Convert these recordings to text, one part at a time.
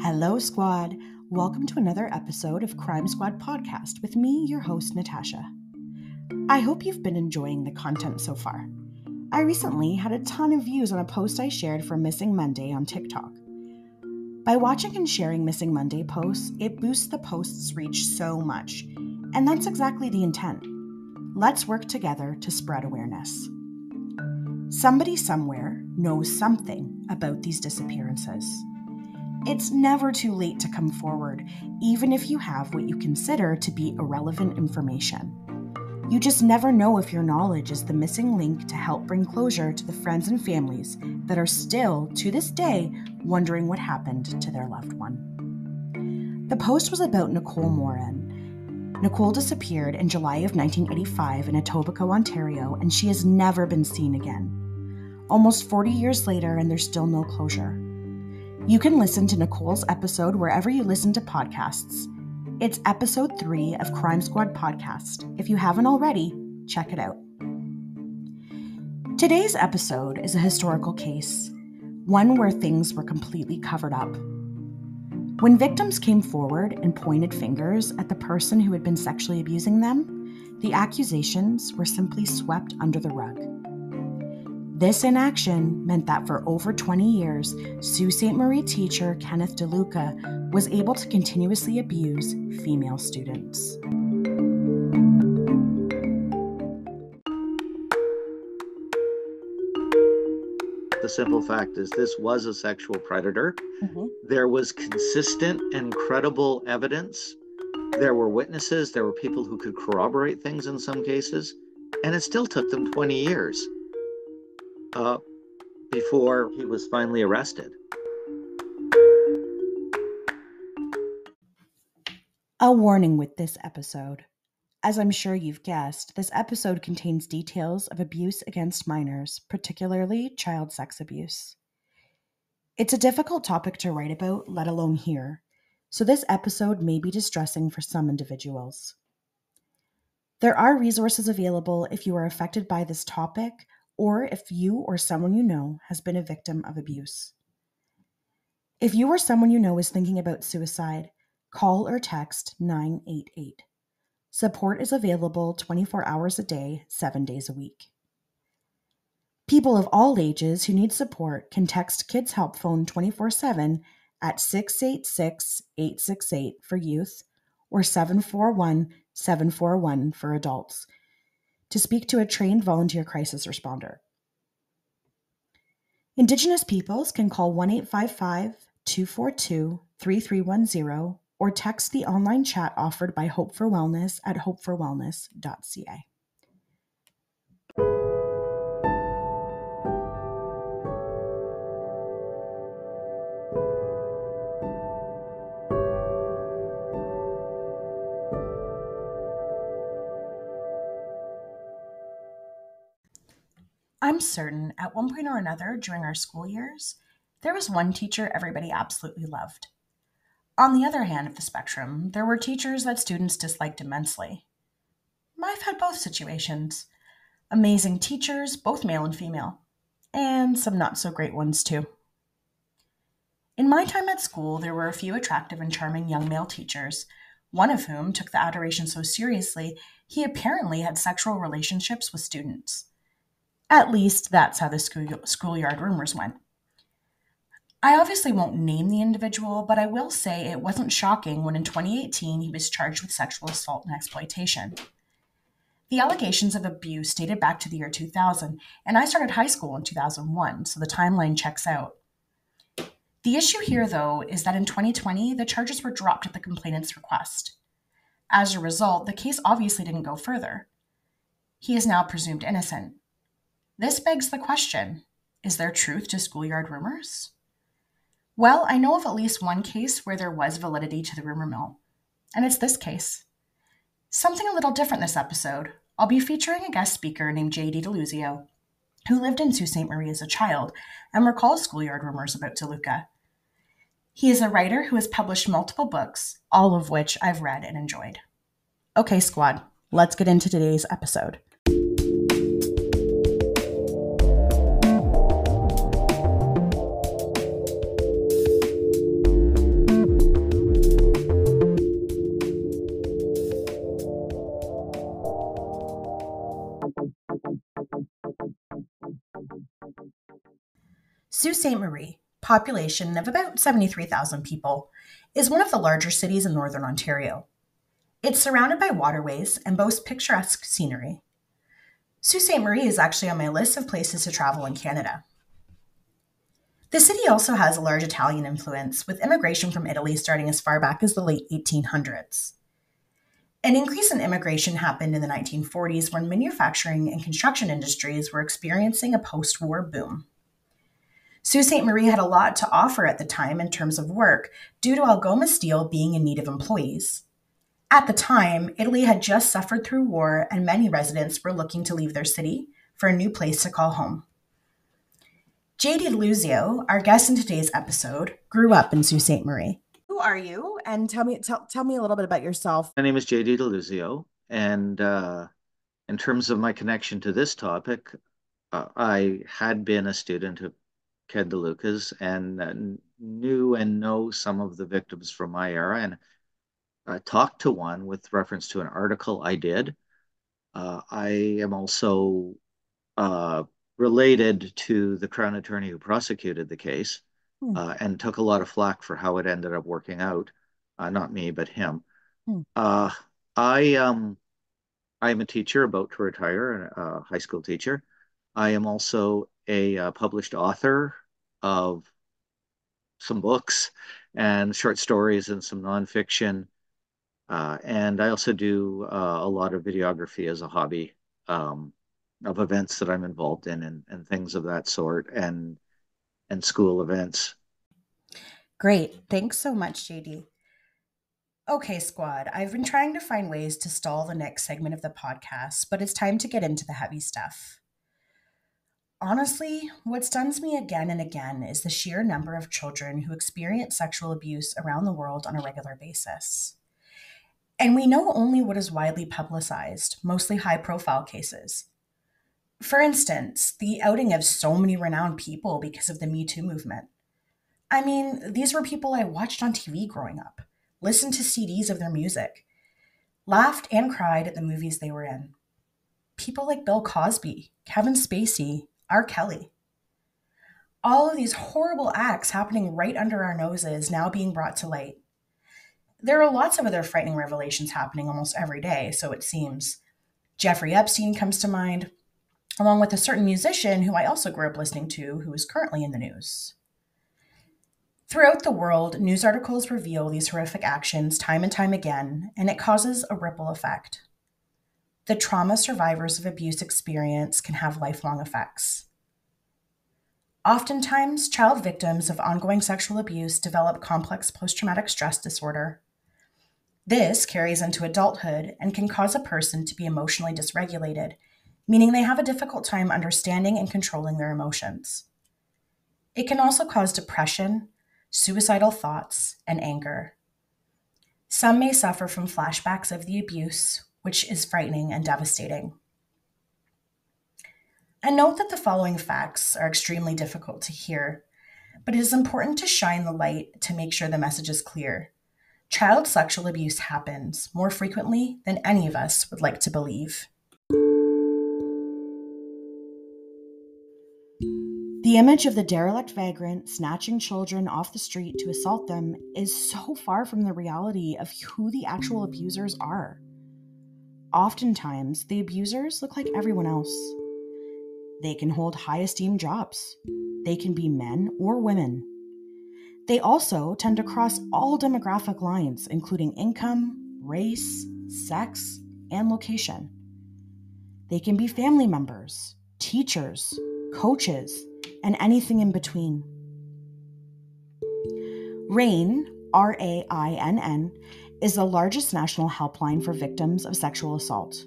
Hello, squad. Welcome to another episode of Crime Squad Podcast with me, your host, Natasha. I hope you've been enjoying the content so far. I recently had a ton of views on a post I shared for Missing Monday on TikTok. By watching and sharing Missing Monday posts, it boosts the post's reach so much, and that's exactly the intent. Let's work together to spread awareness. Somebody somewhere knows something about these disappearances. It's never too late to come forward, even if you have what you consider to be irrelevant information. You just never know if your knowledge is the missing link to help bring closure to the friends and families that are still, to this day, wondering what happened to their loved one. The post was about Nicole Morin. Nicole disappeared in July of 1985 in Etobicoke, Ontario, and she has never been seen again. Almost 40 years later, and there's still no closure. You can listen to Nicole's episode wherever you listen to podcasts. It's episode 3 of Crime Squad Podcast. If you haven't already, check it out. Today's episode is a historical case, one where things were completely covered up. When victims came forward and pointed fingers at the person who had been sexually abusing them, the accusations were simply swept under the rug. This inaction meant that for over 20 years, Sault Ste. Marie teacher Kenneth DeLuca was able to continuously abuse female students. The simple fact is this was a sexual predator. There was consistent and credible evidence. There were witnesses. There were people who could corroborate things in some cases. And it still took them 20 years. Before he was finally arrested. A warning with this episode. As I'm sure you've guessed, this episode contains details of abuse against minors, particularly child sex abuse. It's a difficult topic to write about, let alone hear, so this episode may be distressing for some individuals. There are resources available if you are affected by this topic, or if you or someone you know has been a victim of abuse. If you or someone you know is thinking about suicide, call or text 988. Support is available 24 hours a day, 7 days a week. People of all ages who need support can text Kids Help Phone 24/7 at 686-868 for youth or 741-741 for adults to speak to a trained volunteer crisis responder. Indigenous peoples can call 1-855-242-3310 or text the online chat offered by Hope for Wellness at hopeforwellness.ca. I'm certain at one point or another during our school years, there was one teacher everybody absolutely loved. On the other hand of the spectrum, there were teachers that students disliked immensely. I've had both situations. Amazing teachers, both male and female, and some not so great ones too. In my time at school, there were a few attractive and charming young male teachers, one of whom took the adoration so seriously he apparently had sexual relationships with students. At least that's how the Schoolyard Rumours went. I obviously won't name the individual, but I will say it wasn't shocking when in 2018 he was charged with sexual assault and exploitation. The allegations of abuse dated back to the year 2000, and I started high school in 2001, so the timeline checks out. The issue here, though, is that in 2020, the charges were dropped at the complainant's request. As a result, the case obviously didn't go further. He is now presumed innocent. This begs the question, is there truth to Schoolyard Rumours? Well, I know of at least one case where there was validity to the rumor mill, and it's this case. Something a little different this episode. I'll be featuring a guest speaker named JD Deluzio, who lived in Sault Ste. Marie as a child and recalls Schoolyard Rumours about DeLuca. He is a writer who has published multiple books, all of which I've read and enjoyed. Okay, squad, let's get into today's episode. Sault Ste. Marie, population of about 73,000 people, is one of the larger cities in northern Ontario. It's surrounded by waterways and boasts picturesque scenery. Sault Ste. Marie is actually on my list of places to travel in Canada. The city also has a large Italian influence, with immigration from Italy starting as far back as the late 1800s. An increase in immigration happened in the 1940s when manufacturing and construction industries were experiencing a post-war boom. Sault Ste. Marie had a lot to offer at the time in terms of work due to Algoma Steel being in need of employees. At the time, Italy had just suffered through war and many residents were looking to leave their city for a new place to call home. JD Deluzio, our guest in today's episode, grew up in Sault Ste. Marie. Who are you? And tell me a little bit about yourself. My name is JD Deluzio, and in terms of my connection to this topic, I had been a student of Ken DeLuca's and knew and know some of the victims from my era, and talked to one with reference to an article I did. I am also related to the Crown attorney who prosecuted the case and took a lot of flack for how it ended up working out. Not me, but him. I am a teacher about to retire, a high school teacher. I am also a published author of some books and short stories and some nonfiction. And I also do a lot of videography as a hobby of events that I'm involved in and things of that sort and school events. Great. Thanks so much, JD. Okay, squad, I've been trying to find ways to stall the next segment of the podcast, but it's time to get into the heavy stuff. Honestly, what stuns me again and again is the sheer number of children who experience sexual abuse around the world on a regular basis. And we know only what is widely publicized, mostly high-profile cases. For instance, the outing of so many renowned people because of the Me Too movement. I mean, these were people I watched on TV growing up, listened to CDs of their music, laughed and cried at the movies they were in. People like Bill Cosby, Kevin Spacey, R. Kelly. All of these horrible acts happening right under our noses now being brought to light. There are lots of other frightening revelations happening almost every day, so it seems. Jeffrey Epstein comes to mind, along with a certain musician who I also grew up listening to who is currently in the news. Throughout the world, news articles reveal these horrific actions time and time again, and it causes a ripple effect. The trauma survivors of abuse experience can have lifelong effects. Oftentimes, child victims of ongoing sexual abuse develop complex post-traumatic stress disorder. This carries into adulthood and can cause a person to be emotionally dysregulated, meaning they have a difficult time understanding and controlling their emotions. It can also cause depression, suicidal thoughts, and anger. Some may suffer from flashbacks of the abuse, which is frightening and devastating. And note that the following facts are extremely difficult to hear, but it is important to shine the light to make sure the message is clear. Child sexual abuse happens more frequently than any of us would like to believe. The image of the derelict vagrant snatching children off the street to assault them is so far from the reality of who the actual abusers are. Oftentimes, the abusers look like everyone else. They can hold high esteemed jobs. They can be men or women. They also tend to cross all demographic lines, including income, race, sex, and location. They can be family members, teachers, coaches, and anything in between. RAINN, RAINN, is the largest national helpline for victims of sexual assault.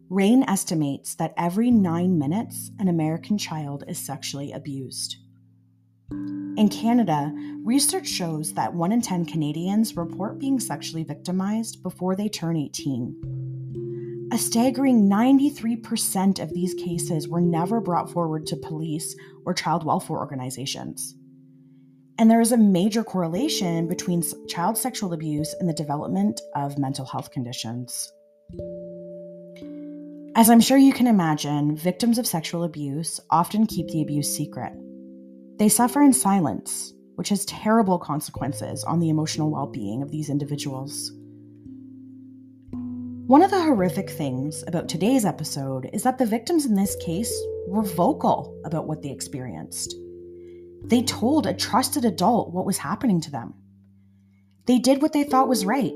RAINN estimates that every 9 minutes, an American child is sexually abused. In Canada, research shows that 1 in 10 Canadians report being sexually victimized before they turn 18. A staggering 93% of these cases were never brought forward to police or child welfare organizations. And there is a major correlation between child sexual abuse and the development of mental health conditions. As I'm sure you can imagine, victims of sexual abuse often keep the abuse secret. They suffer in silence, which has terrible consequences on the emotional well being of these individuals. One of the horrific things about today's episode is that the victims in this case were vocal about what they experienced. They told a trusted adult what was happening to them. They did what they thought was right,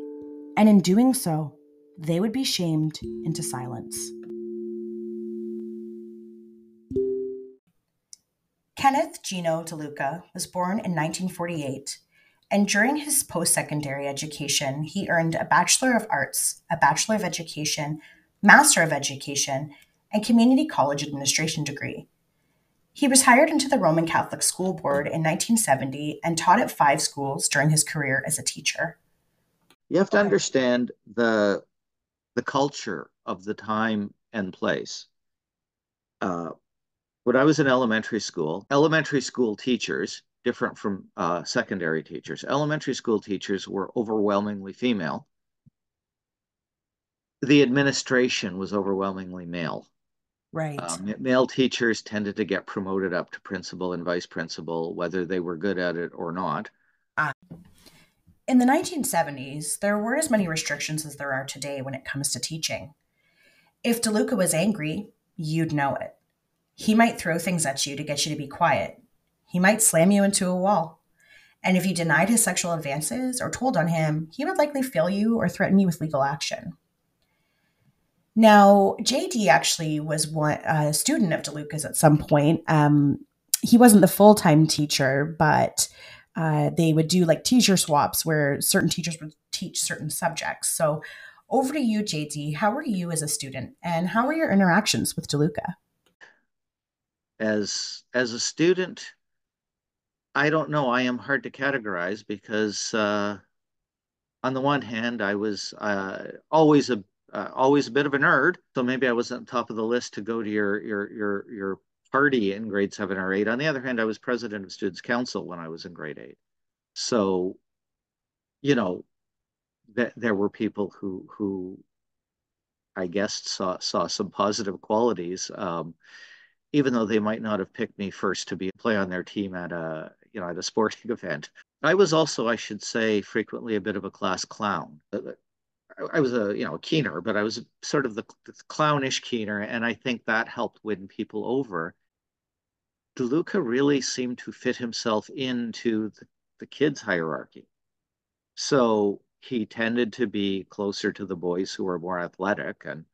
and in doing so, they would be shamed into silence. Kenneth Gino DeLuca was born in 1948, and during his post-secondary education, he earned a Bachelor of Arts, a Bachelor of Education, Master of Education, and Community College Administration degree. He was hired into the Roman Catholic School Board in 1970 and taught at 5 schools during his career as a teacher. You have to understand the culture of the time and place. When I was in elementary school teachers, different from secondary teachers, elementary school teachers were overwhelmingly female. The administration was overwhelmingly male. Right. Male teachers tended to get promoted up to principal and vice principal, whether they were good at it or not. In the 1970s, there weren't as many restrictions as there are today when it comes to teaching. If DeLuca was angry, you'd know it. He might throw things at you to get you to be quiet. He might slam you into a wall. And if you denied his sexual advances or told on him, he would likely fail you or threaten you with legal action. Now, JD actually was a student of DeLuca's at some point. He wasn't the full-time teacher, but they would do like teacher swaps where certain teachers would teach certain subjects. So over to you, JD. How were you as a student, and how were your interactions with DeLuca? As a student, I don't know. I am hard to categorize because on the one hand, I was always a bit of a nerd, so maybe I wasn't top of the list to go to your party in grade 7 or 8. On the other hand, I was president of Students' Council when I was in grade 8. So, you know, there were people who I guess saw some positive qualities, even though they might not have picked me first to play on their team at a sporting event. I was also, I should say, frequently a bit of a class clown. I was a keener, but I was sort of the clownish keener, and I think that helped win people over. DeLuca really seemed to fit himself into the kids' hierarchy. So he tended to be closer to the boys who were more athletic. And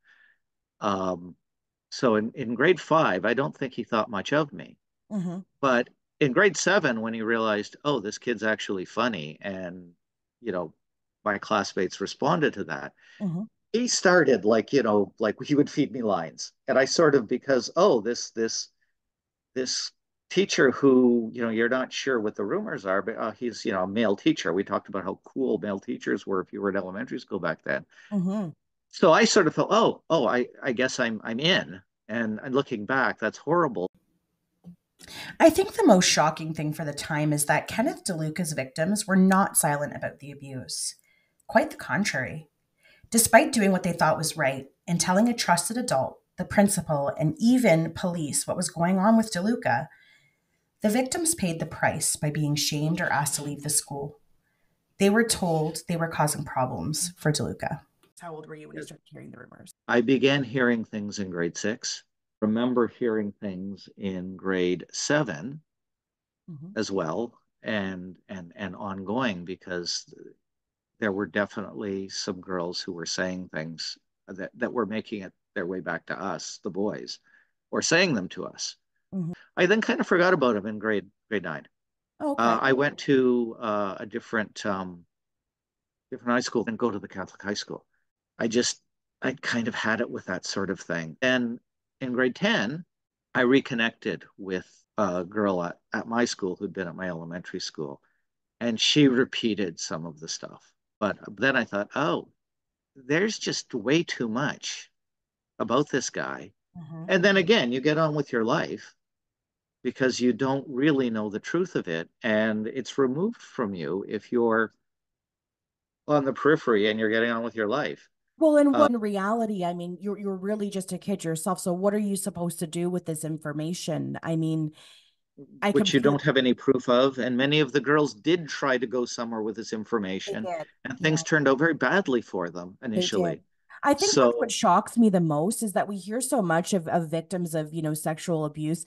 so in grade 5, I don't think he thought much of me. Mm-hmm. But in grade 7, when he realized, oh, this kid's actually funny, and, my classmates responded to that, Mm-hmm. he started like he would feed me lines. And I sort of, because, oh, this teacher who, you're not sure what the rumors are, but he's, a male teacher. We talked about how cool male teachers were if you were in elementary school back then. Mm-hmm. So I sort of felt, I guess I'm in. And looking back, that's horrible. I think the most shocking thing for the time is that Kenneth DeLuca's victims were not silent about the abuse. Quite the contrary. Despite doing what they thought was right and telling a trusted adult, the principal, and even police what was going on with DeLuca, the victims paid the price by being shamed or asked to leave the school. They were told they were causing problems for DeLuca. How old were you when you started hearing the rumors? I began hearing things in grade 6. Remember hearing things in grade 7 as well, and ongoing, because there were definitely some girls who were saying things that were making it their way back to us, the boys, or saying them to us. Mm-hmm. I then kind of forgot about them in grade 9. Okay. I went to a different high school and go to the Catholic high school. I kind of had it with that sort of thing. And in grade 10, I reconnected with a girl at my school who'd been at my elementary school, and she repeated some of the stuff. But then I thought, oh, there's just way too much about this guy. Mm-hmm. And then again, you get on with your life because you don't really know the truth of it. And it's removed from you if you're on the periphery and you're getting on with your life. Well, in what in reality, I mean, you're really just a kid yourself. So what are you supposed to do with this information? I mean, I which you completely, don't have any proof of. And many of the girls did try to go somewhere with this they information, did. and Yeah, things turned out very badly for them they did. initially. I think that's what So, shocks me the most is that we hear so much of victims of, sexual abuse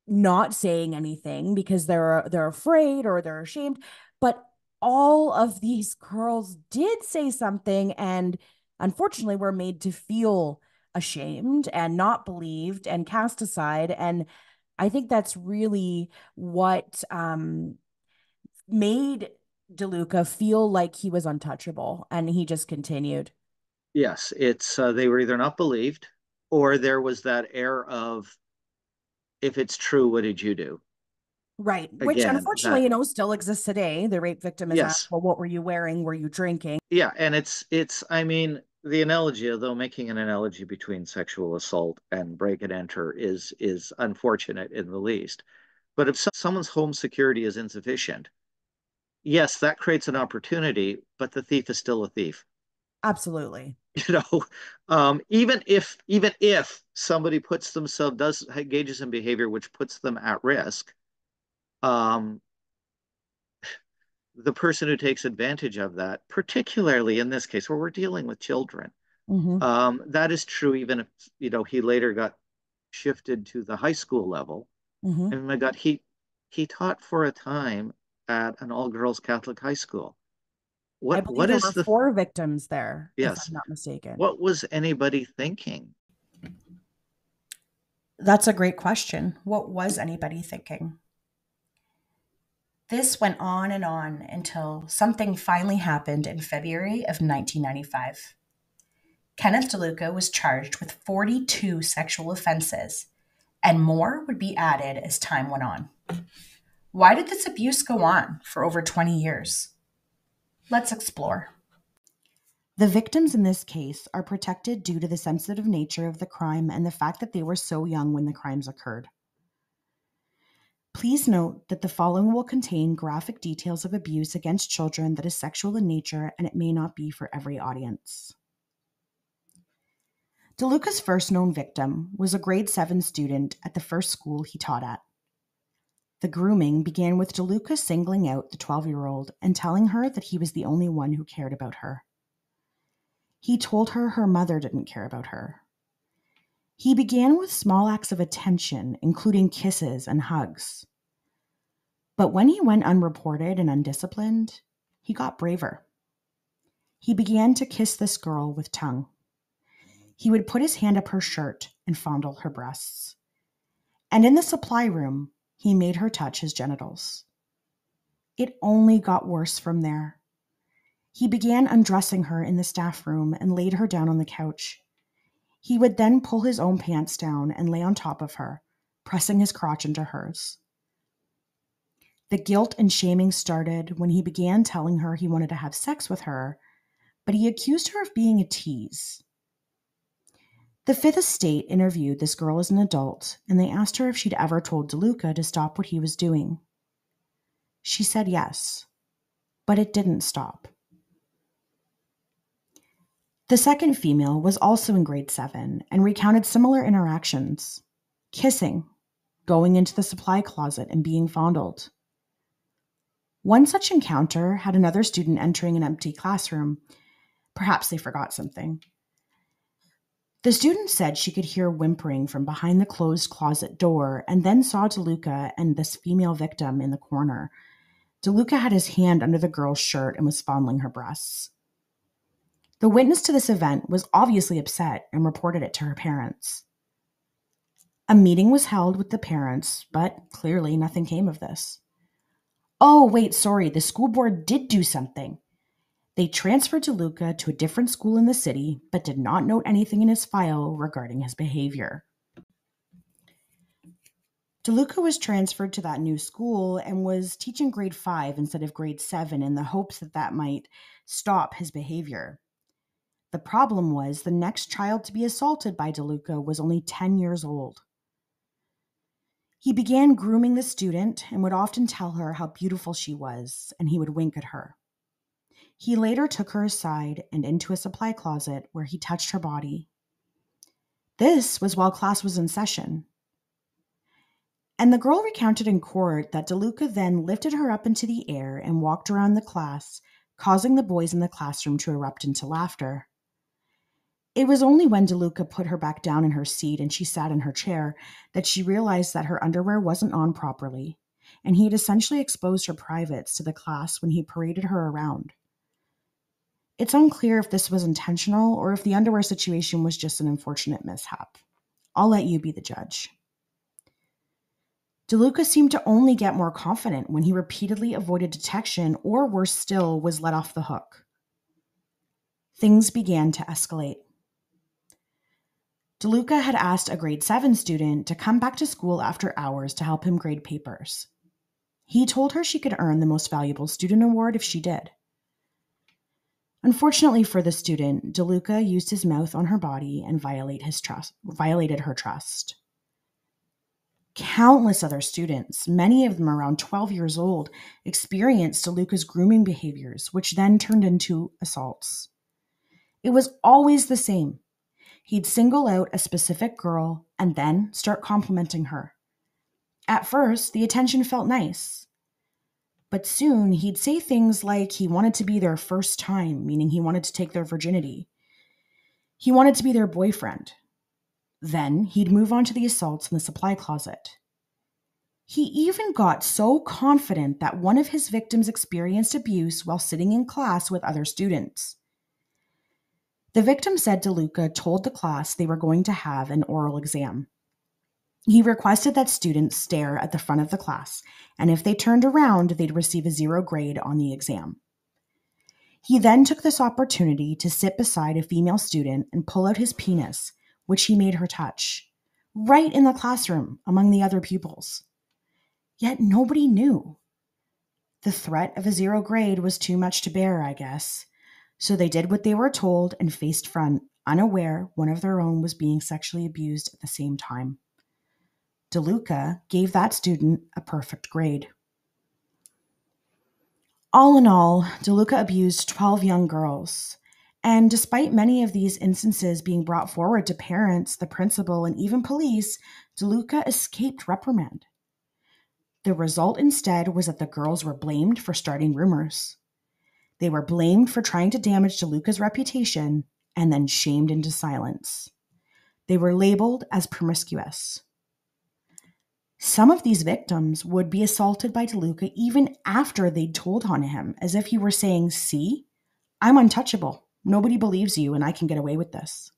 not saying anything because they're afraid or they're ashamed, but all of these girls did say something and unfortunately were made to feel ashamed and not believed and cast aside. And I think that's really what made DeLuca feel like he was untouchable, and he just continued. yes, it's they were either not believed, or there was that air of, if it's true, what did you do? Right. Which Again, unfortunately, that, still exists today. The rape victim is asked, yes, well, what were you wearing? Were you drinking? yeah, and it's I mean, the analogy, although making an analogy between sexual assault and break and enter is unfortunate in the least. But if someone's home security is insufficient, yes, that creates an opportunity, but the thief is still a thief. Absolutely. You know, even if somebody puts themselves does engages in behavior which puts them at risk, um, the person who takes advantage of that, particularly in this case where we're dealing with children, Hmm. that is true even if he later got shifted to the high school level. Hmm. And my God, he taught for a time at an all girls Catholic high school. I What believe what there were is the four victims there, if yes? I'm not mistaken. What was anybody thinking? That's a great question. What was anybody thinking? This went on and on until something finally happened in February of 1995. Kenneth DeLuca was charged with 42 sexual offenses, and more would be added as time went on. Why did this abuse go on for over 20 years? Let's explore. The victims in this case are protected due to the sensitive nature of the crime and the fact that they were so young when the crimes occurred. Please note that the following will contain graphic details of abuse against children that is sexual in nature, and it may not be for every audience. DeLuca's first known victim was a grade 7 student at the first school he taught at. The grooming began with DeLuca singling out the 12-year-old and telling her that he was the only one who cared about her. He told her her mother didn't care about her. He began with small acts of attention, including kisses and hugs. But when he went unreported and undisciplined, he got braver. He began to kiss this girl with tongue. He would put his hand up her shirt and fondle her breasts. And in the supply room, he made her touch his genitals. It only got worse from there. He began undressing her in the staff room and laid her down on the couch. He would then pull his own pants down and lay on top of her, pressing his crotch into hers. The guilt and shaming started when he began telling her he wanted to have sex with her, but he accused her of being a tease. The Fifth Estate interviewed this girl as an adult, and they asked her if she'd ever told DeLuca to stop what he was doing. She said yes, but it didn't stop. The second female was also in grade 7 and recounted similar interactions: kissing, going into the supply closet, and being fondled. One such encounter had another student entering an empty classroom. Perhaps they forgot something. The student said she could hear whimpering from behind the closed closet door and then saw DeLuca and this female victim in the corner. DeLuca had his hand under the girl's shirt and was fondling her breasts. The witness to this event was obviously upset and reported it to her parents. A meeting was held with the parents, but clearly nothing came of this. Oh, wait, sorry, the school board did do something. They transferred DeLuca to a different school in the city, but did not note anything in his file regarding his behavior. DeLuca was transferred to that new school and was teaching grade 5 instead of grade 7 in the hopes that that might stop his behavior. The problem was the next child to be assaulted by DeLuca was only 10 years old. He began grooming the student and would often tell her how beautiful she was, and he would wink at her. He later took her aside and into a supply closet where he touched her body. This was while class was in session. And the girl recounted in court that DeLuca then lifted her up into the air and walked around the class, causing the boys in the classroom to erupt into laughter. It was only when DeLuca put her back down in her seat and she sat in her chair that she realized that her underwear wasn't on properly, and he had essentially exposed her privates to the class when he paraded her around. It's unclear if this was intentional or if the underwear situation was just an unfortunate mishap. I'll let you be the judge. DeLuca seemed to only get more confident when he repeatedly avoided detection or, worse still, was let off the hook. Things began to escalate. DeLuca had asked a grade 7 student to come back to school after hours to help him grade papers. He told her she could earn the Most Valuable Student Award if she did. Unfortunately for the student, DeLuca used his mouth on her body and violated her trust. Countless other students, many of them around 12 years old, experienced DeLuca's grooming behaviors, which then turned into assaults. It was always the same. He'd single out a specific girl and then start complimenting her. At first, the attention felt nice. But soon, he'd say things like he wanted to be their first time, meaning he wanted to take their virginity. He wanted to be their boyfriend. Then, he'd move on to the assaults in the supply closet. He even got so confident that one of his victims experienced abuse while sitting in class with other students. The victim said DeLuca told the class they were going to have an oral exam. He requested that students stare at the front of the class, and if they turned around, they'd receive a 0 grade on the exam. He then took this opportunity to sit beside a female student and pull out his penis, which he made her touch, right in the classroom among the other pupils. Yet nobody knew. The threat of a 0 grade was too much to bear, I guess. So they did what they were told and faced front, unaware one of their own was being sexually abused at the same time. DeLuca gave that student a perfect grade. All in all, DeLuca abused 12 young girls. And despite many of these instances being brought forward to parents, the principal, and even police, DeLuca escaped reprimand. The result instead was that the girls were blamed for starting rumors. They were blamed for trying to damage DeLuca's reputation and then shamed into silence. They were labeled as promiscuous. Some of these victims would be assaulted by DeLuca even after they'd told on him, as if he were saying, "See, I'm untouchable. Nobody believes you and I can get away with this."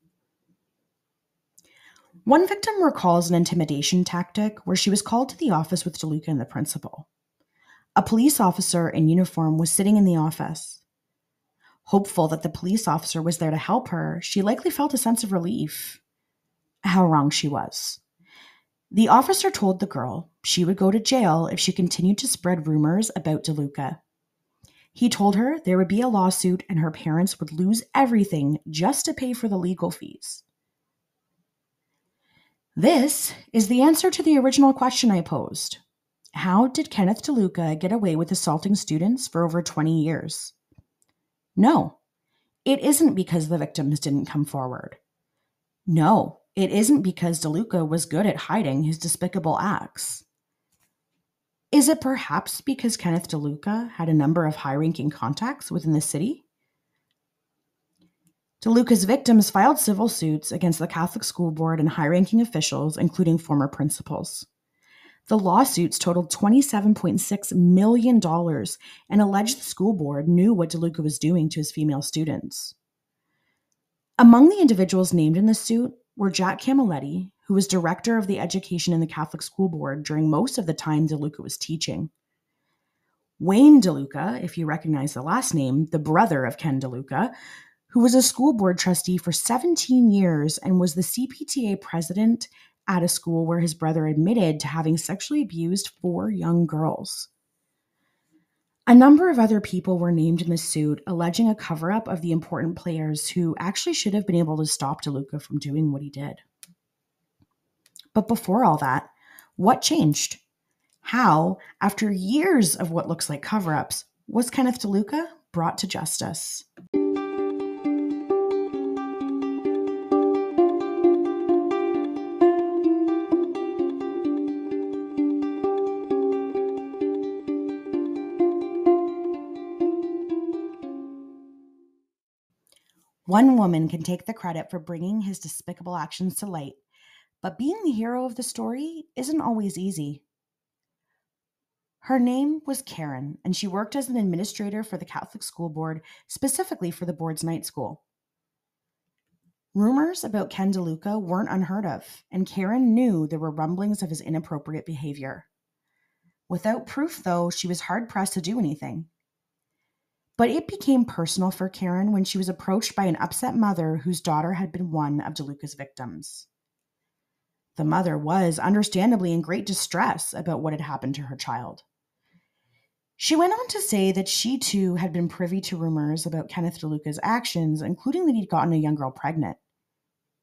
One victim recalls an intimidation tactic where she was called to the office with DeLuca and the principal. A police officer in uniform was sitting in the office. Hopeful that the police officer was there to help her, she likely felt a sense of relief. How wrong she was. The officer told the girl she would go to jail if she continued to spread rumors about DeLuca. He told her there would be a lawsuit and her parents would lose everything just to pay for the legal fees. This is the answer to the original question I posed. How did Kenneth DeLuca get away with assaulting students for over 20 years? No, it isn't because the victims didn't come forward. No, it isn't because DeLuca was good at hiding his despicable acts. Is it perhaps because Kenneth DeLuca had a number of high-ranking contacts within the city? DeLuca's victims filed civil suits against the Catholic School Board and high-ranking officials, including former principals. The lawsuits totaled $27.6 million and alleged the school board knew what DeLuca was doing to his female students. Among the individuals named in the suit were Jack Camilletti, who was director of the education in the Catholic School Board during most of the time DeLuca was teaching. Wayne DeLuca, if you recognize the last name, the brother of Ken DeLuca, who was a school board trustee for 17 years and was the CPTA president at a school where his brother admitted to having sexually abused 4 young girls. A number of other people were named in the suit, alleging a cover-up of the important players who actually should have been able to stop DeLuca from doing what he did. But before all that, what changed? How, after years of what looks like cover-ups, was Kenneth DeLuca brought to justice? One woman can take the credit for bringing his despicable actions to light, but being the hero of the story isn't always easy. Her name was Karen, and she worked as an administrator for the Catholic School Board, specifically for the board's night school. Rumors about Ken DeLuca weren't unheard of, and Karen knew there were rumblings of his inappropriate behavior. Without proof, though, she was hard-pressed to do anything. But it became personal for Karen when she was approached by an upset mother whose daughter had been one of DeLuca's victims. The mother was understandably in great distress about what had happened to her child. She went on to say that she too had been privy to rumors about Kenneth DeLuca's actions, including that he'd gotten a young girl pregnant.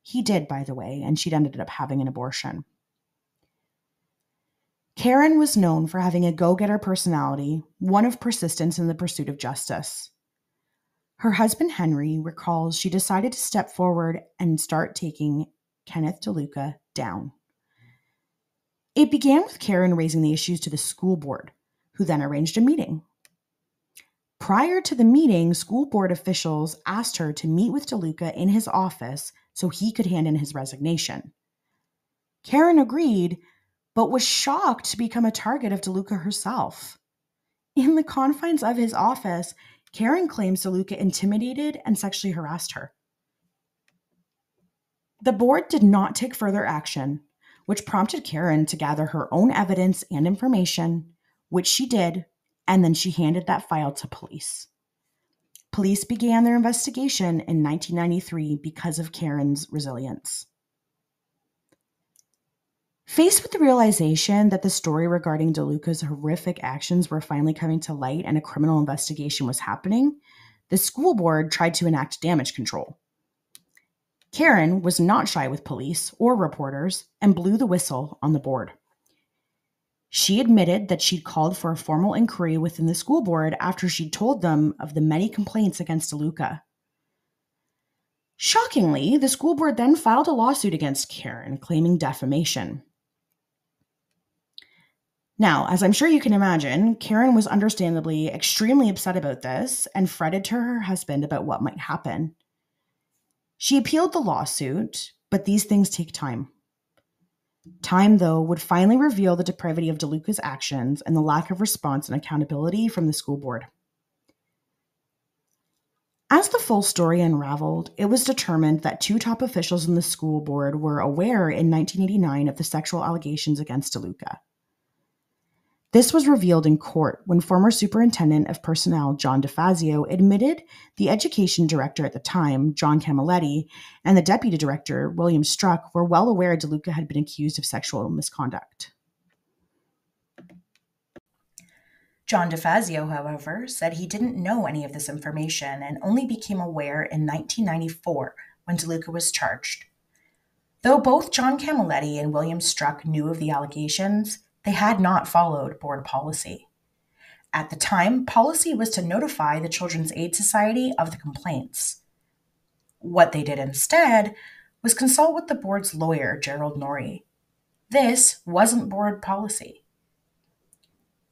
He did, by the way, and she'd ended up having an abortion. Karen was known for having a go-getter personality, one of persistence in the pursuit of justice. Her husband, Henry, recalls she decided to step forward and start taking Kenneth DeLuca down. It began with Karen raising the issues to the school board, who then arranged a meeting. Prior to the meeting, school board officials asked her to meet with DeLuca in his office so he could hand in his resignation. Karen agreed, but was shocked to become a target of DeLuca herself. In the confines of his office, Karen claims DeLuca intimidated and sexually harassed her. The board did not take further action, which prompted Karen to gather her own evidence and information, which she did, and then she handed that file to police. Police began their investigation in 1993 because of Karen's resilience. Faced with the realization that the story regarding DeLuca's horrific actions were finally coming to light and a criminal investigation was happening, the school board tried to enact damage control. Karen was not shy with police or reporters and blew the whistle on the board. She admitted that she'd called for a formal inquiry within the school board after she'd told them of the many complaints against DeLuca. Shockingly, the school board then filed a lawsuit against Karen, claiming defamation. Now, as I'm sure you can imagine, Karen was understandably extremely upset about this and fretted to her husband about what might happen. She appealed the lawsuit, but these things take time. Time, though, would finally reveal the depravity of DeLuca's actions and the lack of response and accountability from the school board. As the full story unraveled, it was determined that two top officials in the school board were aware in 1989 of the sexual allegations against DeLuca. This was revealed in court when former Superintendent of Personnel John DeFazio admitted the education director at the time, John Camilletti, and the deputy director, William Struck, were well aware DeLuca had been accused of sexual misconduct. John DeFazio, however, said he didn't know any of this information and only became aware in 1994 when DeLuca was charged. Though both John Camilletti and William Struck knew of the allegations, they had not followed board policy. At the time, policy was to notify the Children's Aid Society of the complaints. What they did instead was consult with the board's lawyer, Gerald Norrie. This wasn't board policy.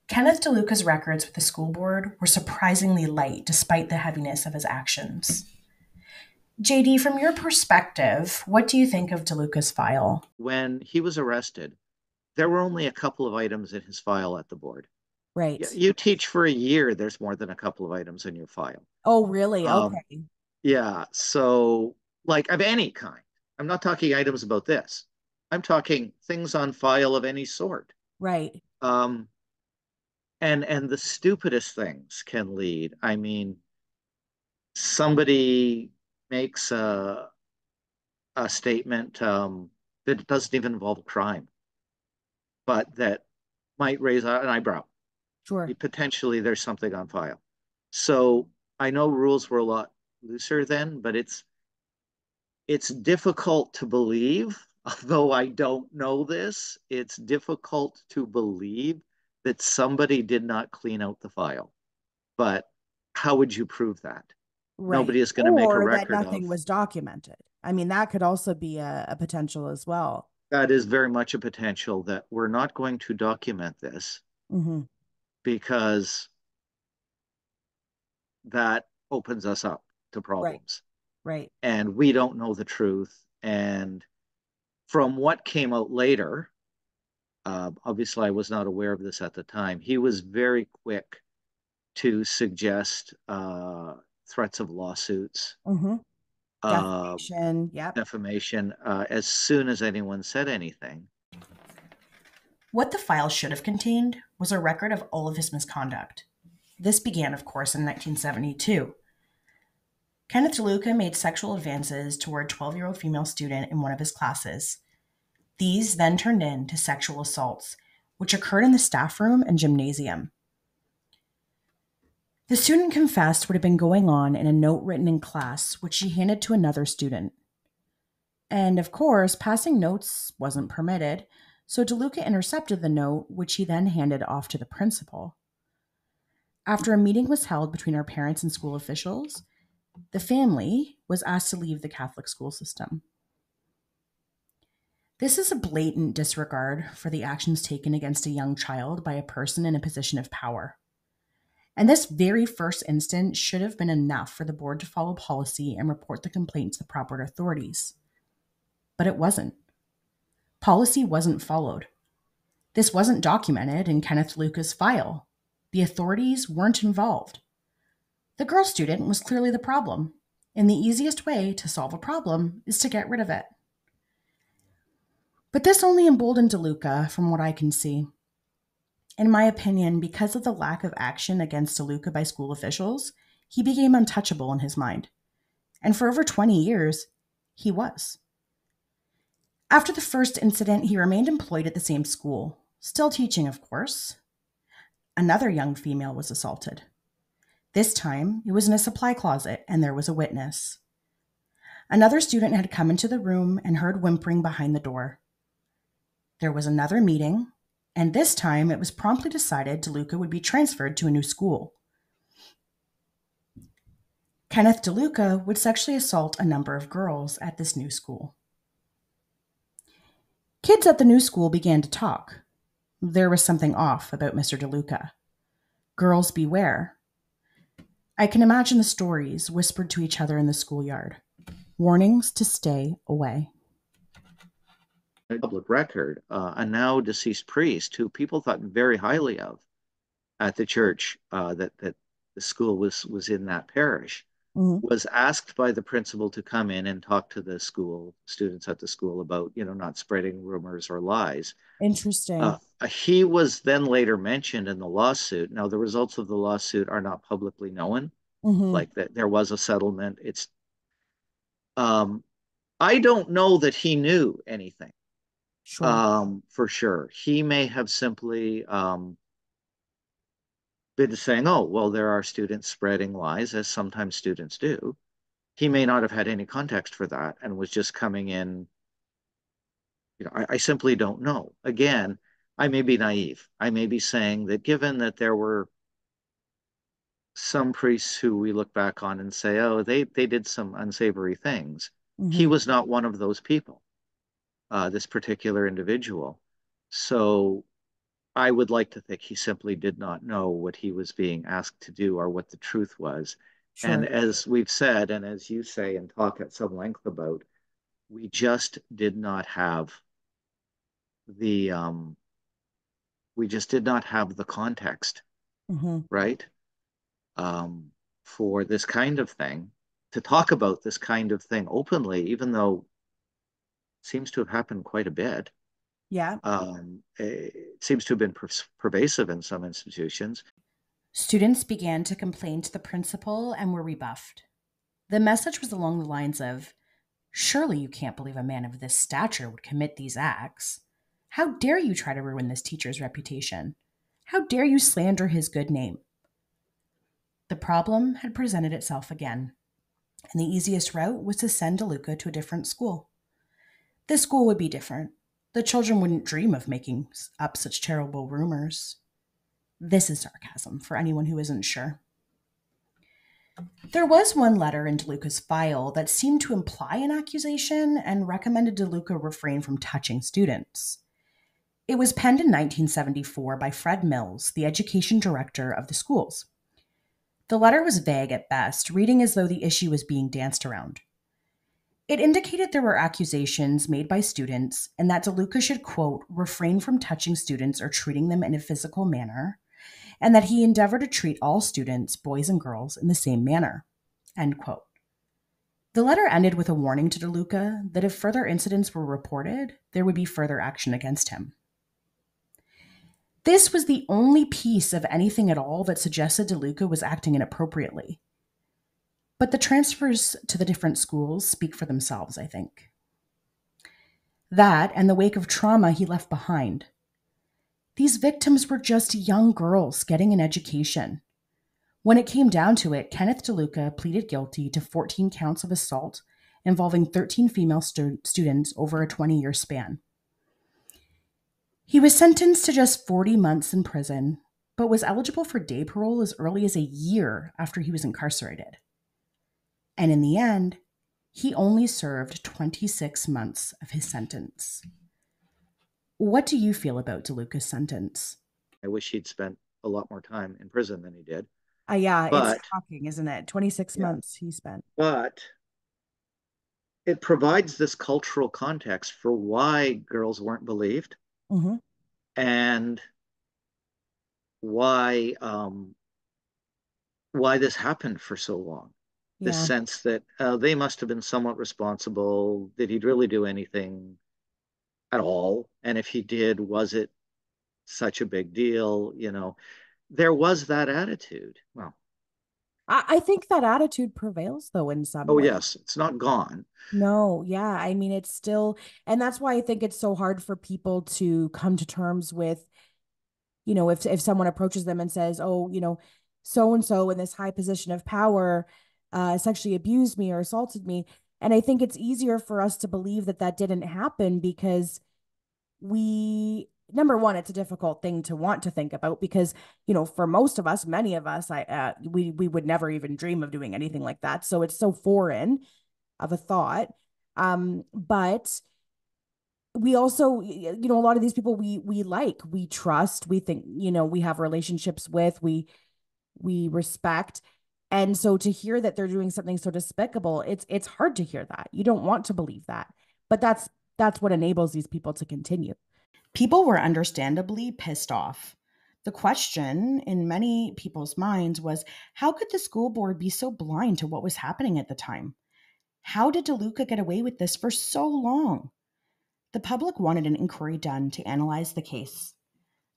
Kenneth DeLuca's records with the school board were surprisingly light despite the heaviness of his actions. JD, from your perspective, what do you think of DeLuca's file? When he was arrested, there were only a couple of items in his file at the board. Right. You teach for a year, there's more than a couple of items in your file. Oh, really? Okay. Yeah. So, like, of any kind. I'm not talking items about this. I'm talking things on file of any sort. Right. And the stupidest things can lead. I mean, somebody makes a statement that doesn't even involve a crime, but that might raise an eyebrow. Sure. Potentially, there's something on file. So I know rules were a lot looser then, but it's difficult to believe, although I don't know this, it's difficult to believe that somebody did not clean out the file. But how would you prove that? Right. Nobody is going to make a Or that record nothing of. was documented. I mean, that could also be a potential as well. That is very much a potential that we're not going to document this because that opens us up to problems. Right. and we don't know the truth. And from what came out later, obviously I was not aware of this at the time, he was very quick to suggest threats of lawsuits, Mm-hmm. uh, Defamation. Yep. defamation, as soon as anyone said anything. What the file should have contained was a record of all of his misconduct. This began, of course, in 1972. Kenneth DeLuca made sexual advances toward a 12-year-old female student in one of his classes. These then turned into sexual assaults, which occurred in the staff room and gymnasium. The student confessed what had been going on in a note written in class, which she handed to another student. And of course, passing notes wasn't permitted, so DeLuca intercepted the note, which he then handed off to the principal. After a meeting was held between our parents and school officials, the family was asked to leave the Catholic school system. This is a blatant disregard for the actions taken against a young child by a person in a position of power. And this very first instance should have been enough for the board to follow policy and report the complaint to the proper authorities. But it wasn't. Policy wasn't followed. This wasn't documented in Kenneth DeLuca's file. The authorities weren't involved. The girl student was clearly the problem, and the easiest way to solve a problem is to get rid of it. But this only emboldened DeLuca from what I can see. In my opinion, because of the lack of action against DeLuca by school officials, he became untouchable in his mind. And for over 20 years, he was. After the first incident, he remained employed at the same school, still teaching, of course. Another young female was assaulted. This time, it was in a supply closet, and there was a witness. Another student had come into the room and heard whimpering behind the door. There was another meeting, and this time it was promptly decided DeLuca would be transferred to a new school. Kenneth DeLuca would sexually assault a number of girls at this new school. Kids at the new school began to talk. There was something off about Mr. DeLuca. Girls beware. I can imagine the stories whispered to each other in the schoolyard. Warnings to stay away. Public record, a now deceased priest who people thought very highly of at the church, that the school was in that parish, was asked by the principal to come in and talk to the school students at the school about, not spreading rumors or lies. Interesting. He was then later mentioned in the lawsuit. Now, the results of the lawsuit are not publicly known. Like that, there was a settlement. I don't know that he knew anything. Sure. For sure. He may have simply been saying, oh, well, there are students spreading lies, as sometimes students do. He may not have had any context for that and was just coming in. I simply don't know. Again, I may be naive. I may be saying that given that there were some priests who we look back on and say, oh, they did some unsavory things. He was not one of those people, this particular individual. So I would like to think he simply did not know what he was being asked to do or what the truth was. Sure. And as we've said, and as you say and talk at some length about, we just did not have the context, right? For this kind of thing, to talk about this kind of thing openly, even though it seems to have happened quite a bit. Yeah. It seems to have been pervasive in some institutions. Students began to complain to the principal and were rebuffed. The message was along the lines of, surely you can't believe a man of this stature would commit these acts. How dare you try to ruin this teacher's reputation? How dare you slander his good name? The problem had presented itself again, and the easiest route was to send DeLuca to a different school. This school would be different. The children wouldn't dream of making up such terrible rumors. This is sarcasm for anyone who isn't sure. There was one letter in DeLuca's file that seemed to imply an accusation and recommended DeLuca refrain from touching students. It was penned in 1974 by Fred Mills, the education director of the schools. The letter was vague at best, reading as though the issue was being danced around. It indicated there were accusations made by students and that DeLuca should, quote, refrain from touching students or treating them in a physical manner, and that he endeavor to treat all students, boys and girls, in the same manner, end quote. The letter ended with a warning to DeLuca that if further incidents were reported, there would be further action against him. This was the only piece of anything at all that suggested DeLuca was acting inappropriately. But the transfers to the different schools speak for themselves, I think. That and the wake of trauma he left behind. These victims were just young girls getting an education. When it came down to it, Kenneth DeLuca pleaded guilty to 14 counts of assault involving 13 female students over a 20-year span. He was sentenced to just 40 months in prison, but was eligible for day parole as early as a year after he was incarcerated. And in the end, he only served 26 months of his sentence. What do you feel about DeLuca's sentence? I wish he'd spent a lot more time in prison than he did. Yeah, it's shocking, isn't it? 26 months he spent. But it provides this cultural context for why girls weren't believed, and why this happened for so long. This sense that they must have been somewhat responsible. Did he really do anything at all? And if he did, was it such a big deal? You know, there was that attitude. Well, I think that attitude prevails, though, in some way. Yes, it's not gone. No, yeah. I mean, it's still, and that's why I think it's so hard for people to come to terms with, you know, if someone approaches them and says, oh, you know, so-and-so in this high position of power sexually abused me or assaulted me. And I think it's easier for us to believe that that didn't happen because number one, it's a difficult thing to want to think about because, you know, for most of us, many of us, we would never even dream of doing anything like that. So it's so foreign of a thought. But we also, you know, a lot of these people we trust, we think, you know, we have relationships with, we respect. And so to hear that they're doing something so despicable, it's hard to hear that. You don't want to believe that. But that's what enables these people to continue. People were understandably pissed off. The question in many people's minds was, how could the school board be so blind to what was happening at the time? How did DeLuca get away with this for so long? The public wanted an inquiry done to analyze the case.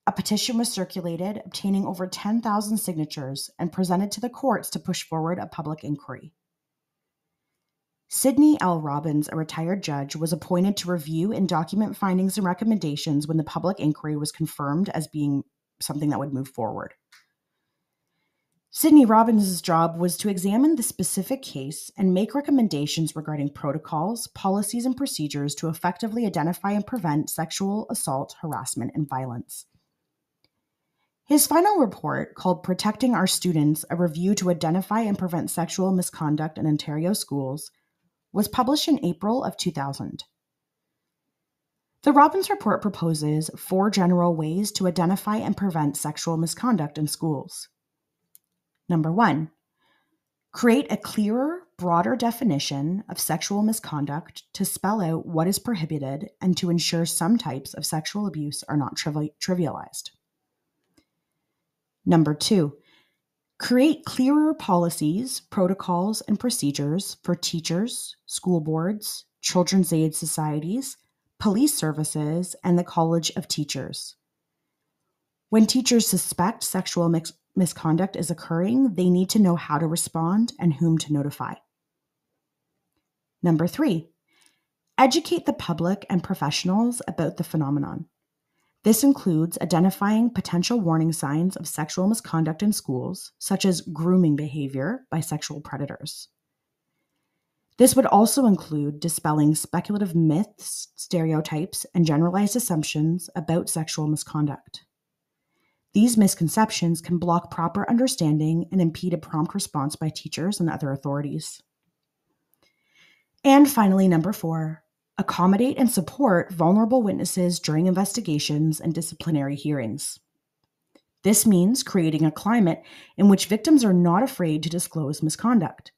A petition was circulated, obtaining over 10,000 signatures, and presented to the courts to push forward a public inquiry. Sidney L. Robbins, a retired judge, was appointed to review and document findings and recommendations when the public inquiry was confirmed as being something that would move forward. Sidney Robbins' job was to examine the specific case and make recommendations regarding protocols, policies, and procedures to effectively identify and prevent sexual assault, harassment, and violence. His final report, called Protecting Our Students, a review to identify and prevent sexual misconduct in Ontario schools, was published in April of 2000. The Robbins Report proposes 4 general ways to identify and prevent sexual misconduct in schools. Number 1, create a clearer, broader definition of sexual misconduct to spell out what is prohibited and to ensure some types of sexual abuse are not trivialized. Number 2, create clearer policies, protocols, and procedures for teachers, school boards, children's aid societies, police services, and the College of Teachers. When teachers suspect sexual misconduct is occurring, they need to know how to respond and whom to notify. Number 3, educate the public and professionals about the phenomenon. This includes identifying potential warning signs of sexual misconduct in schools, such as grooming behavior by sexual predators. This would also include dispelling speculative myths, stereotypes, and generalized assumptions about sexual misconduct. These misconceptions can block proper understanding and impede a prompt response by teachers and other authorities. And finally, number 4, accommodate and support vulnerable witnesses during investigations and disciplinary hearings. This means creating a climate in which victims are not afraid to disclose misconduct.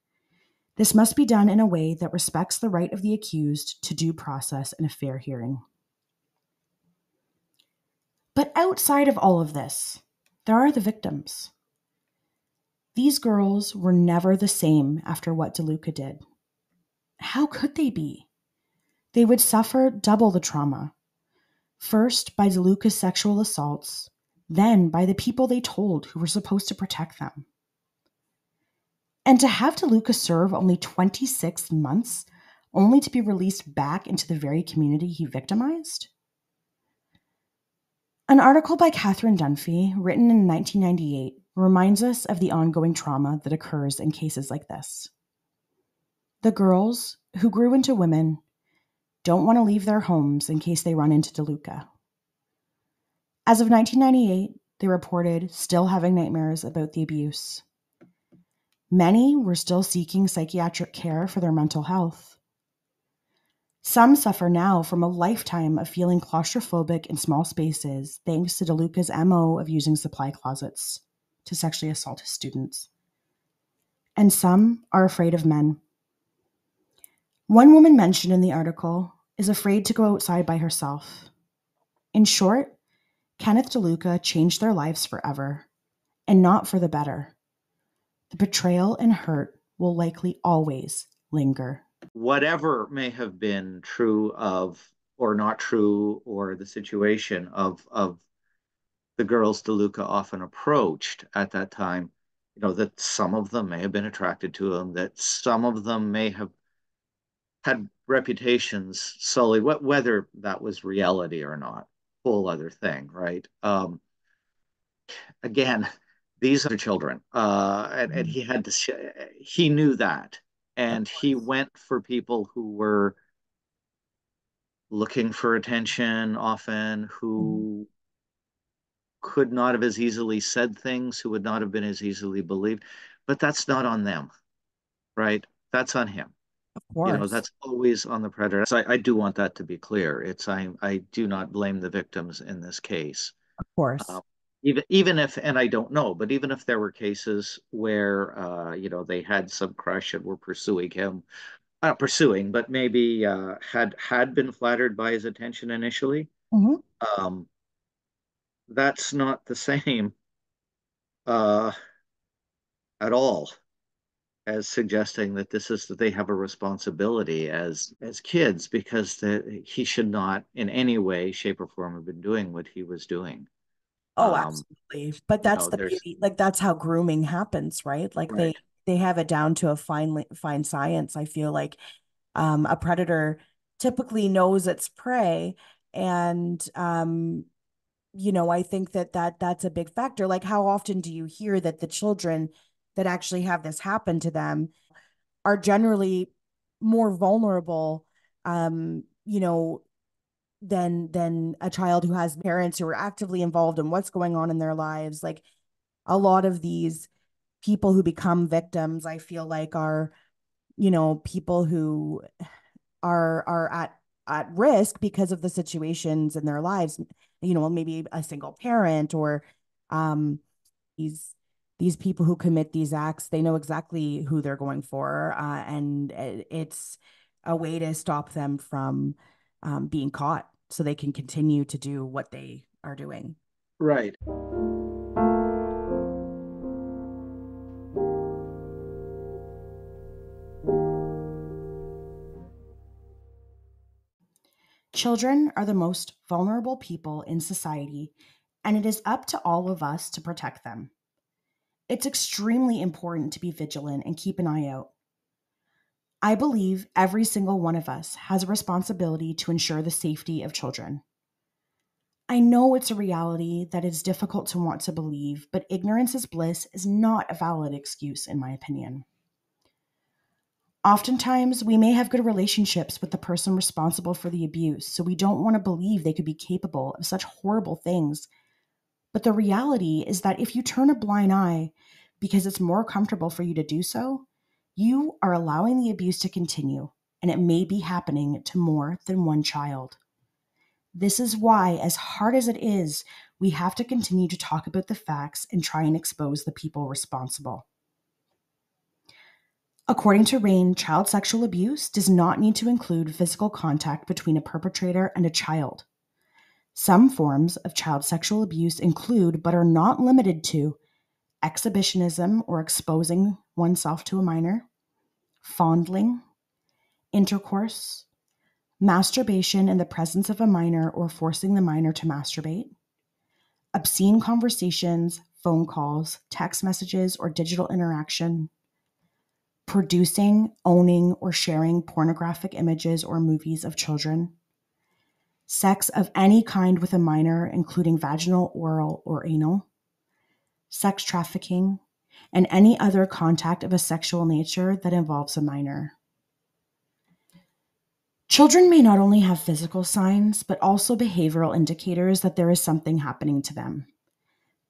This must be done in a way that respects the right of the accused to due process and a fair hearing. But outside of all of this, there are the victims. These girls were never the same after what DeLuca did. How could they be? They would suffer double the trauma. First by DeLuca's sexual assaults, then by the people they told who were supposed to protect them. And to have DeLuca serve only 26 months, only to be released back into the very community he victimized? An article by Catherine Dunphy, written in 1998, reminds us of the ongoing trauma that occurs in cases like this. The girls, who grew into women, don't want to leave their homes in case they run into DeLuca. As of 1998, they reported still having nightmares about the abuse. Many were still seeking psychiatric care for their mental health. Some suffer now from a lifetime of feeling claustrophobic in small spaces thanks to DeLuca's MO of using supply closets to sexually assault his students. And some are afraid of men. One woman mentioned in the article is afraid to go outside by herself. In short, Kenneth DeLuca changed their lives forever, and not for the better. The betrayal and hurt will likely always linger. Whatever may have been true of, or not true, or the situation of the girls DeLuca often approached at that time, that some of them may have been attracted to him, that some of them may have had reputations solely, whether that was reality or not, whole other thing, right? Again, these are children, and he knew that, and he went for people who were looking for attention often, who could not have as easily said things, who would not have been as easily believed. But that's not on them, right? That's on him. Of course. That's always on the predator. So I do want that to be clear. I do not blame the victims in this case. Of course. Even if, and I don't know, but even if there were cases where they had some crush and were pursuing him, not pursuing, but maybe had been flattered by his attention initially, that's not the same at all as suggesting that they have a responsibility as kids, because he should not in any way, shape, or form have been doing what he was doing. Oh, absolutely. But that's the beauty. Like, that's how grooming happens, right? Like, right. they have it down to a fine science. I feel like a predator typically knows its prey, and I think that's a big factor. Like, how often do you hear that the children that actually have this happen to them are generally more vulnerable, than a child who has parents who are actively involved in what's going on in their lives. Like, a lot of these people who become victims, I feel like, are, people who are at risk because of the situations in their lives, maybe a single parent, or these people who commit these acts, they know exactly who they're going for, and it's a way to stop them from being caught so they can continue to do what they are doing. Right. Children are the most vulnerable people in society, and it is up to all of us to protect them. It's extremely important to be vigilant and keep an eye out. I believe every single one of us has a responsibility to ensure the safety of children. I know it's a reality that is difficult to want to believe, but ignorance is bliss is not a valid excuse, in my opinion. Oftentimes, we may have good relationships with the person responsible for the abuse, so we don't want to believe they could be capable of such horrible things. But the reality is that if you turn a blind eye because it's more comfortable for you to do so, you are allowing the abuse to continue, and it may be happening to more than one child. This is why, as hard as it is, we have to continue to talk about the facts and try and expose the people responsible. According to Rain, child sexual abuse does not need to include physical contact between a perpetrator and a child. Some forms of child sexual abuse include, but are not limited to, exhibitionism or exposing oneself to a minor, fondling, intercourse, masturbation in the presence of a minor or forcing the minor to masturbate, obscene conversations, phone calls, text messages, or digital interaction, producing, owning, or sharing pornographic images or movies of children, sex of any kind with a minor, including vaginal, oral, or anal, sex trafficking, and any other contact of a sexual nature that involves a minor. Children may not only have physical signs, but also behavioral indicators that there is something happening to them.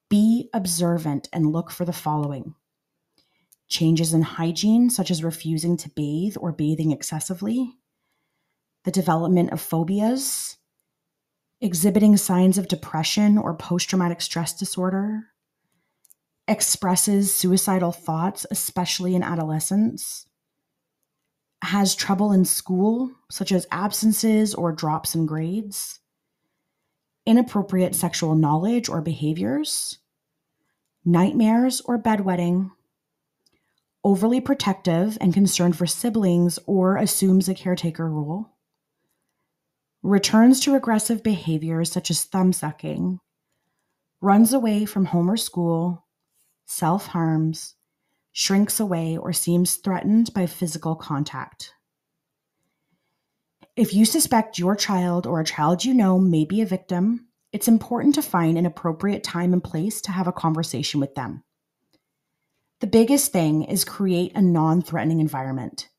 Be observant and look for the following: changes in hygiene, such as refusing to bathe or bathing excessively, the development of phobias, exhibiting signs of depression or post-traumatic stress disorder, expresses suicidal thoughts, especially in adolescence, has trouble in school, such as absences or drops in grades, inappropriate sexual knowledge or behaviors, nightmares or bedwetting, overly protective and concerned for siblings or assumes a caretaker role, returns to regressive behaviors such as thumb sucking, runs away from home or school, self-harms, shrinks away, or seems threatened by physical contact. If you suspect your child or a child you know may be a victim, it's important to find an appropriate time and place to have a conversation with them. The biggest thing is create a non-threatening environment.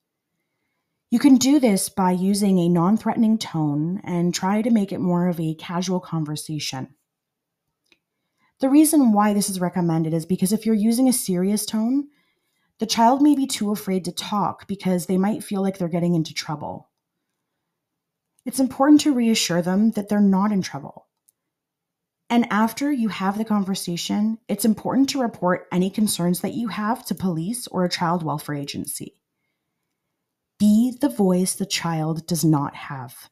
You can do this by using a non-threatening tone and try to make it more of a casual conversation. The reason why this is recommended is because if you're using a serious tone, the child may be too afraid to talk because they might feel like they're getting into trouble. It's important to reassure them that they're not in trouble. And after you have the conversation, it's important to report any concerns that you have to police or a child welfare agency. Be the voice the child does not have.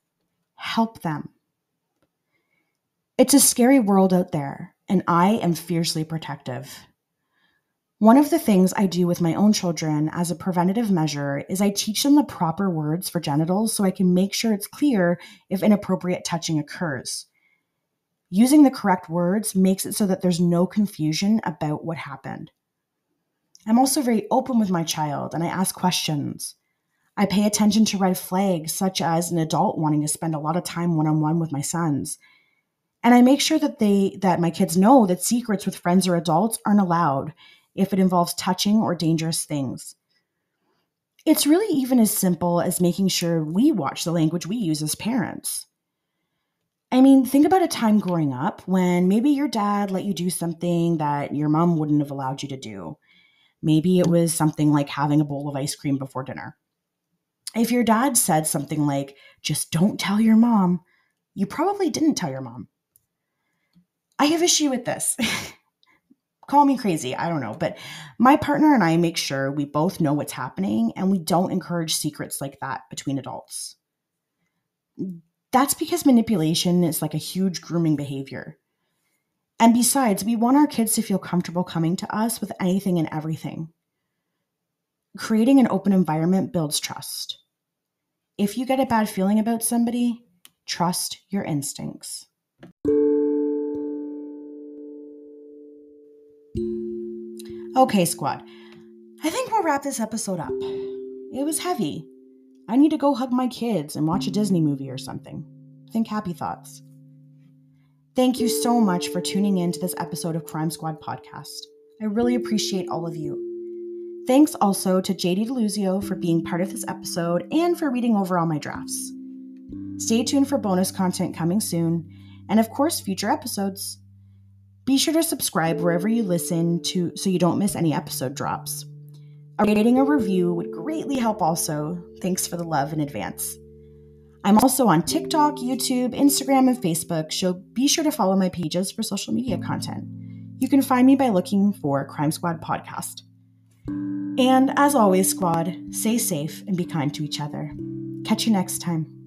Help them. It's a scary world out there, and I am fiercely protective. One of the things I do with my own children as a preventative measure is I teach them the proper words for genitals so I can make sure it's clear if inappropriate touching occurs. Using the correct words makes it so that there's no confusion about what happened. I'm also very open with my child and I ask questions. I pay attention to red flags, such as an adult wanting to spend a lot of time one-on-one with my sons. And I make sure that my kids know that secrets with friends or adults aren't allowed if it involves touching or dangerous things. It's really even as simple as making sure we watch the language we use as parents. I mean, think about a time growing up when maybe your dad let you do something that your mom wouldn't have allowed you to do. Maybe it was something like having a bowl of ice cream before dinner. If your dad said something like, just don't tell your mom, you probably didn't tell your mom. I have issue with this. Call me crazy, I don't know, but my partner and I make sure we both know what's happening and we don't encourage secrets like that between adults. That's because manipulation is like a huge grooming behavior. And besides, we want our kids to feel comfortable coming to us with anything and everything. Creating an open environment builds trust. If you get a bad feeling about somebody, trust your instincts. Okay, squad. I think we'll wrap this episode up. It was heavy. I need to go hug my kids and watch a Disney movie or something. Think happy thoughts. Thank you so much for tuning in to this episode of Crime Squad Podcast. I really appreciate all of you. Thanks also to JD Deluzio for being part of this episode and for reading over all my drafts. Stay tuned for bonus content coming soon, and of course, future episodes. Be sure to subscribe wherever you listen to so you don't miss any episode drops. A rating or review would greatly help also. Thanks for the love in advance. I'm also on TikTok, YouTube, Instagram, and Facebook, so be sure to follow my pages for social media content. You can find me by looking for Crime Squad Podcast. And as always, squad, stay safe and be kind to each other. Catch you next time.